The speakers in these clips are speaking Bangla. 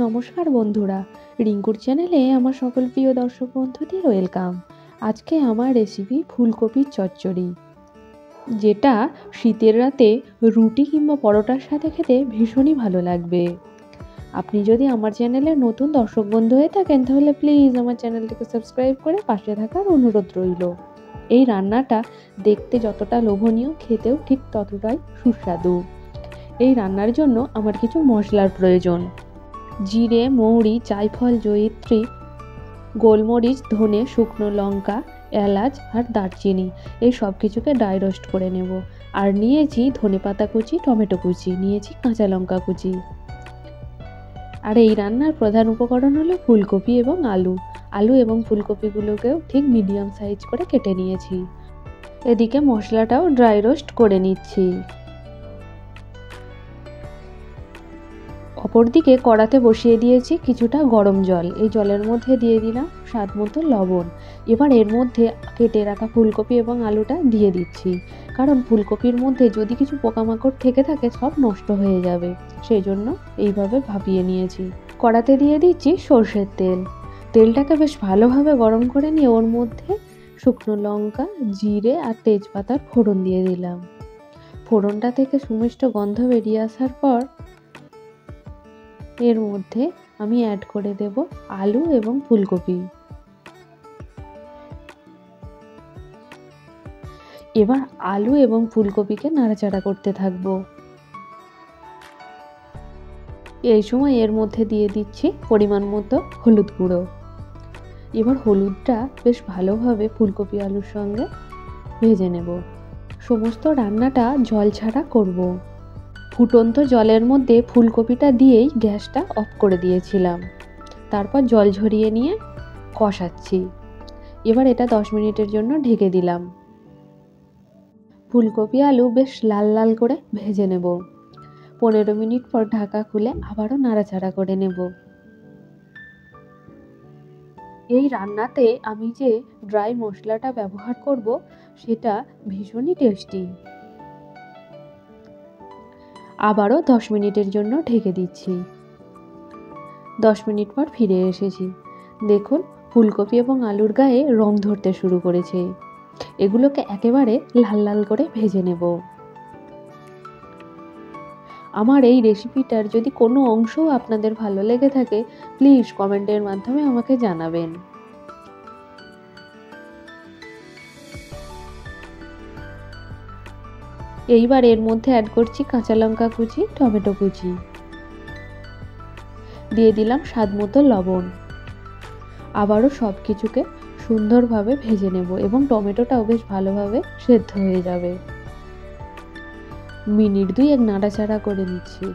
নমস্কার বন্ধুরা, রিঙ্কুর চ্যানেলে আমার সকল প্রিয় দর্শক বন্ধুদের ওয়েলকাম। আজকে আমার রেসিপি ফুলকপির চচ্চড়ি, যেটা শীতের রাতে রুটি কিংবা পরোটার সাথে খেতে ভীষণই ভালো লাগবে। আপনি যদি আমার চ্যানেলে নতুন দর্শক বন্ধু হয়ে থাকেন তাহলে প্লিজ আমার চ্যানেলটিকে সাবস্ক্রাইব করে পাশে থাকার অনুরোধ রইল। এই রান্নাটা দেখতে যতটা লোভনীয়, খেতেও ঠিক ততটাই সুস্বাদু। এই রান্নার জন্য আমার কিছু মশলার প্রয়োজন। জিরে, মৌরি, জায়ফল, জয়িত্রী, গোলমরিচ, ধনে, শুকনো লঙ্কা, এলাচ আর দারচিনি, এই সব কিছুকে ড্রাই রোস্ট করে নেব। আর নিয়েছি ধনেপাতা কুচি, টমেটো কুচি, নিয়েছি কাঁচা লঙ্কা কুচি। আর এই রান্নার প্রধান উপকরণ হলো ফুলকপি এবং আলু এবং ফুলকপিগুলোকেও ঠিক মিডিয়াম সাইজ করে কেটে নিয়েছি। এদিকে মশলাটাও ড্রাই রোস্ট করে নিচ্ছি। অপরদিকে কড়াতে বসিয়ে দিয়েছি কিছুটা গরম জল। এই জলের মধ্যে দিয়ে দিলাম স্বাদ মতো লবণ। এবার এর মধ্যে কেটে রাখা ফুলকপি এবং আলুটা দিয়ে দিচ্ছি, কারণ ফুলকপির মধ্যে যদি কিছু পোকামাকড় থেকে থাকে সব নষ্ট হয়ে যাবে, সেই জন্য এইভাবে ভাপিয়ে নিয়েছি। কড়াতে দিয়ে দিচ্ছি সর্ষের তেল। তেলটাকে বেশ ভালোভাবে গরম করে নিয়ে ওর মধ্যে শুকনো লঙ্কা, জিরে আর তেজপাতার ফোড়ন দিয়ে দিলাম। ফোড়নটা থেকে সুমিষ্ট গন্ধ বেরিয়ে আসার পর এর মধ্যে আমি অ্যাড করে দেব আলু এবং ফুলকপি। এবার আলু এবং ফুলকপিকে নাড়াচাড়া করতে থাকবো। এই সময় এর মধ্যে দিয়ে দিচ্ছি পরিমাণ মতো হলুদ গুঁড়ো। এবার হলুদটা বেশ ভালোভাবে ফুলকপি আলুর সঙ্গে ভেজে নেব। সমস্ত রান্নাটা জল ছাড়া করব। ফুটন্ত জলের মধ্যে ফুলকপিটা দিয়েই গ্যাসটা অফ করে দিয়েছিলাম। তারপর জল ঝরিয়ে নিয়ে কষাচ্ছি। এবার এটা 10 মিনিটের জন্য ঢেকে দিলাম। ফুলকপি আলু বেশ লাল লাল করে ভেজে নেব। 15 মিনিট পর ঢাকা খুলে আবারও নাড়াচাড়া করে নেব। এই রান্নাতে আমি যে ড্রাই মশলাটা ব্যবহার করব সেটা ভীষণই টেস্টি। আবারও 10 মিনিটের জন্য ঢেকে দিচ্ছি। 10 মিনিট পর ফিরে এসেছি। দেখুন ফুলকপি এবং আলুর গায়ে রং ধরতে শুরু করেছে। এগুলোকে একেবারে লাল লাল করে ভেজে নেব। আমার এই রেসিপিটার যদি কোনো অংশও আপনাদের ভালো লেগে থাকে প্লিজ কমেন্টের মাধ্যমে আমাকে জানাবেন। এইবার এর মধ্যে অ্যাড করছি কাঁচা লঙ্কা কুচি, টমেটো কুচি, দিয়ে দিলাম স্বাদ মতো লবণ। আবারও সব কিছুকে সুন্দরভাবে ভেজে নেব এবং টমেটোটাও বেশ ভালোভাবে সেদ্ধ হয়ে যাবে। মিনিট 2 নাড়াচাড়া করে নিচ্ছি।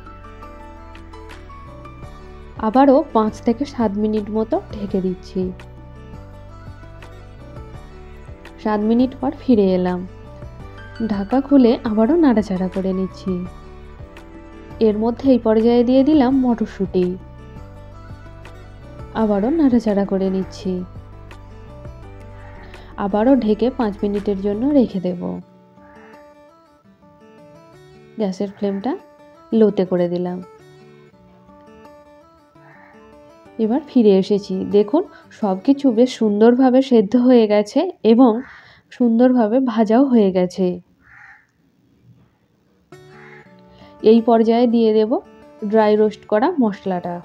আবারও 5 থেকে 7 মিনিট মতো ঢেকে দিচ্ছি। 7 মিনিট পর ফিরে এলাম। ঢাকা খুলে আবারও নাড়াচাড়া করে নিচ্ছি। এর মধ্যে এই পর্যায়ে দিয়ে দিলাম মটরশুঁটি। আবারও নাড়াচাড়া করে নিচ্ছি। আবারও ঢেকে 5 মিনিটের জন্য রেখে দেব। গ্যাসের ফ্লেমটা লোতে করে দিলাম। এবার ফিরে এসেছি। দেখুন সব কিছু বেশ সুন্দরভাবে সেদ্ধ হয়ে গেছে এবং সুন্দরভাবে ভাজাও হয়ে গেছে। এই পর্যায়ে দিয়ে দেব ড্রাই রোস্ট করা মশলাটা।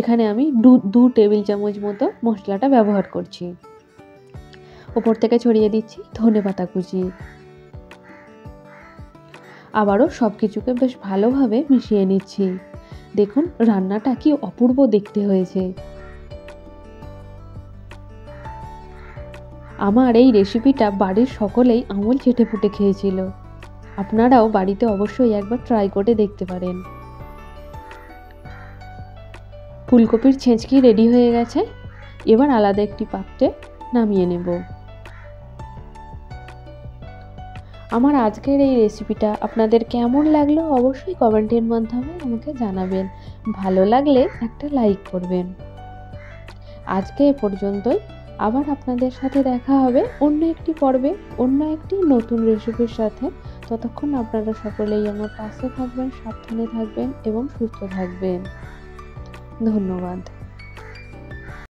এখানে আমি 2 টেবিল চামচ মতো মশলাটা ব্যবহার করছি। ওপর থেকে ছড়িয়ে দিচ্ছি ধনেপাতা কুচি। আবারও সব কিছুকে বেশ ভালোভাবে মিশিয়ে নিচ্ছি। দেখুন রান্নাটা কি অপূর্ব দেখতে হয়েছে। আমার এই রেসিপিটা বাড়ির সকলেই আঙুল চেটে পুটে খেয়েছিল। আপনারাও বাড়িতে অবশ্যই একবার ট্রাই করে দেখতে পারেন। ফুলকপির ছেঁচকি রেডি হয়ে গেছে। এবার আলাদা একটি পাত্রে নামিয়ে নেব। আমার আজকের এই রেসিপিটা আপনাদের কেমন লাগলো অবশ্যই কমেন্টের মাধ্যমে আমাকে জানাবেন। ভালো লাগলে একটা লাইক করবেন। আজকে এ পর্যন্তই। আবার আপনাদের সাথে দেখা হবে অন্য একটি পর্বে, অন্য একটি নতুন রেসিপির সাথে। ততক্ষণ আপনারা সকলেই আমার পাশে থাকবেন, সাবধানে থাকবেন এবং সুস্থ থাকবেন। ধন্যবাদ।